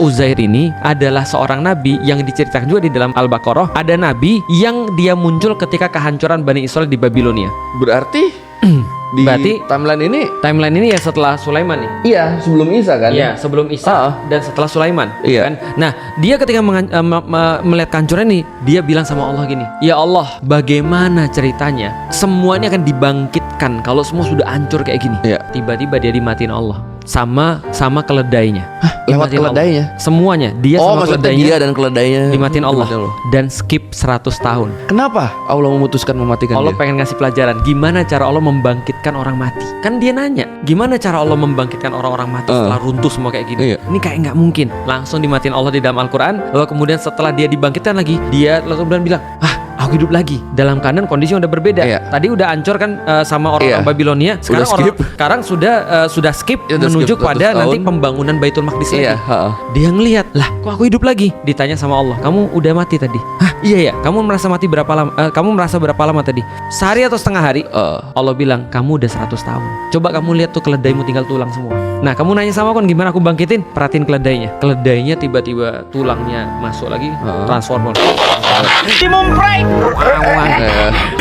Uzair ini adalah seorang nabi yang diceritakan juga di dalam Al-Baqarah. Ada nabi yang dia muncul ketika kehancuran Bani Israel di Babilonia. Berarti di Berarti timeline ini ya setelah Sulaiman nih. iya sebelum Isa kan? Iya, sebelum Isa dan setelah Sulaiman. Iya. Kan? Nah, dia ketika melihat kehancuran ini, dia bilang sama Allah gini, "Ya Allah, bagaimana ceritanya semuanya akan dibangkitkan kalau semua sudah hancur kayak gini?" Iya. Tiba-tiba dia dimatiin Allah sama keledainya. Lewat Dimatiin Allah. keledainya? Semuanya, dia sama maksudnya keledainya dia dan keledainya dimatiin Allah dan skip 100 tahun. Kenapa Allah memutuskan mematikan Allah dia? pengen ngasih pelajaran gimana cara Allah membangkitkan orang mati. Kan dia nanya, gimana cara Allah membangkitkan orang-orang mati setelah runtuh semua kayak gini? Iya. Ini kayak nggak mungkin. Langsung dimatiin Allah di dalam Al-Quran. Lalu kemudian setelah dia dibangkitkan lagi, dia langsung bilang, aku hidup lagi dalam keadaan kondisi yang udah berbeda. Iya. Tadi udah hancur kan sama orang-orang Iya. Babilonia. Sekarang Udah skip. sudah skip Ya, udah menuju skip 100 pada nanti tahun. pembangunan Baitul Maqdis Iya, lagi. Dia ngelihat, lah kok aku hidup lagi? Ditanya sama Allah, kamu udah mati tadi? Hah, iya ya. Kamu merasa mati berapa lama? Kamu merasa berapa lama tadi? Sehari atau setengah hari? Allah bilang, kamu udah 100 tahun. Coba kamu lihat tuh keledaimu tinggal tulang semua. Nah, kamu nanya sama aku gimana aku bangkitin? Perhatiin keledainya. Keledainya tiba-tiba tulangnya masuk lagi, transformer.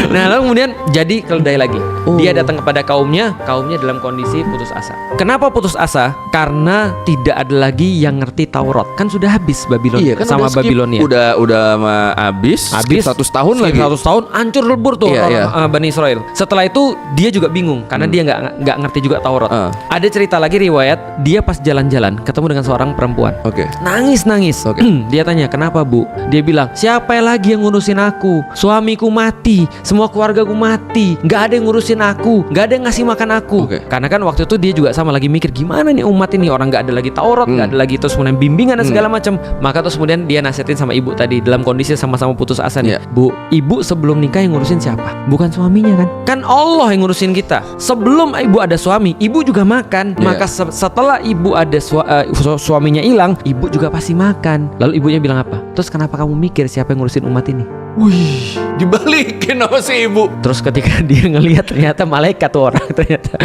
Nah, lalu kemudian jadi keledai lagi. Dia datang kepada kaumnya dalam kondisi putus asa. Kenapa putus asa? Karena tidak ada lagi yang ngerti Taurat. Kan sudah habis Babilonia Kan sama udah skip, Babilonia. Udah habis 100 tahun skip lagi. 100 tahun hancur lebur tuh Iya, orang Bani Israel. Setelah itu dia juga bingung karena dia nggak ngerti juga Taurat. Ada cerita lagi riwayat dia pas jalan-jalan ketemu dengan seorang perempuan. Oke. Nangis. Oke. Dia tanya, "Kenapa, Bu?" Dia bilang, "Siapa lagi yang ngurusin aku? Suamiku mati, semua keluargaku mati, nggak ada yang ngurusin aku, nggak ada yang ngasih makan aku." Oke. Karena kan waktu itu dia juga sama lagi mikir gimana nih umat ini, orang nggak ada lagi Taurat, nggak ada lagi terus kemudian bimbingan dan segala macam. Maka terus kemudian dia nasihatin sama ibu tadi dalam kondisi sama-sama putus asa nih. Iya. Bu, ibu sebelum nikah yang ngurusin siapa? Bukan suaminya kan? Kan Allah yang ngurusin kita. Sebelum ibu ada suami, ibu juga makan. Iya. Maka setelah ibu ada suaminya hilang, ibu juga pasti makan. Lalu ibunya bilang apa? Terus kenapa kamu mikir siapa yang ngurusin umat ini? Wih, dibalikin sama si ibu. Terus ketika dia ngelihat ternyata malaikat tuh orang ternyata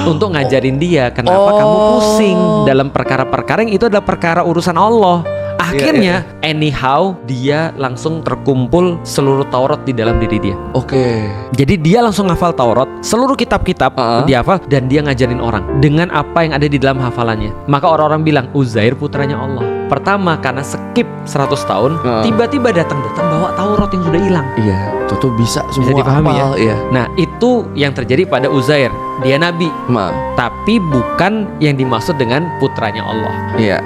untuk ngajarin dia kenapa kamu pusing dalam perkara-perkara yang itu adalah perkara urusan Allah. Akhirnya anyhow dia langsung terkumpul seluruh Taurat di dalam diri dia. Oke. Jadi dia langsung hafal Taurat, seluruh kitab-kitab dia hafal dan dia ngajarin orang dengan apa yang ada di dalam hafalannya. Maka orang-orang bilang Uzair putranya Allah. Pertama karena skip 100 tahun, tiba-tiba datang bawa Taurat yang sudah hilang. Iya, itu bisa semua dipahami hafal, ya? Iya. Nah, itu yang terjadi pada Uzair. Dia nabi, tapi bukan yang dimaksud dengan putranya Allah. Iya.